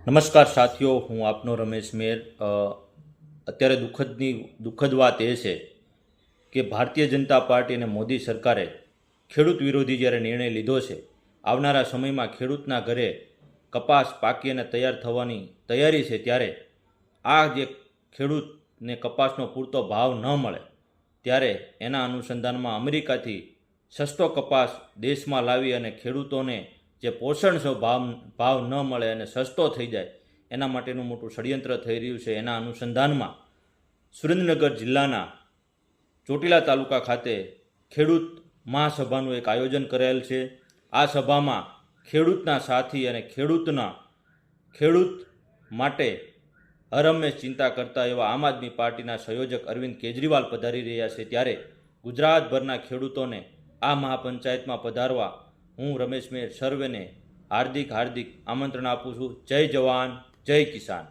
નમસ્કાર સાથીઓ, હું આપનો રમેશ મેર। અત્યારે દુઃખદ વાત એ છે કે ભારતીય જનતા પાર્ટી અને મોદી સરકારે ખેડૂત વિરોધી જ્યારે નિર્ણય લીધો છે, આવનારા સમયમાં ખેડૂતના ઘરે કપાસ પાકી અને તૈયાર થવાની તૈયારી છે, ત્યારે આ જે ખેડૂતને કપાસનો પૂરતો ભાવ ન મળે ત્યારે એના અનુસંધાનમાં અમેરિકાથી સસ્તો કપાસ દેશમાં લાવી અને ખેડૂતોને જે પોષણ ભાવ ન મળે અને સસ્તો થઈ જાય એના માટેનું મોટું ષડયંત્ર થઈ રહ્યું છે। એના અનુસંધાનમાં સુરેન્દ્રનગર જિલ્લાના ચોટીલા તાલુકા ખાતે ખેડૂત મહાસભાનું એક આયોજન કરેલ છે। આ સભામાં ખેડૂતના સાથી અને ખેડૂત માટે હરહંમેશ ચિંતા કરતા એવા આમ આદમી પાર્ટીના સંયોજક અરવિંદ કેજરીવાલ પધારી રહ્યા છે, ત્યારે ગુજરાતભરના ખેડૂતોને આ મહાપંચાયતમાં પધારવા હું રમેશ મેર સર્વેને હાર્દિક આમંત્રણ આપું છું। જય જવાન, જય કિસાન।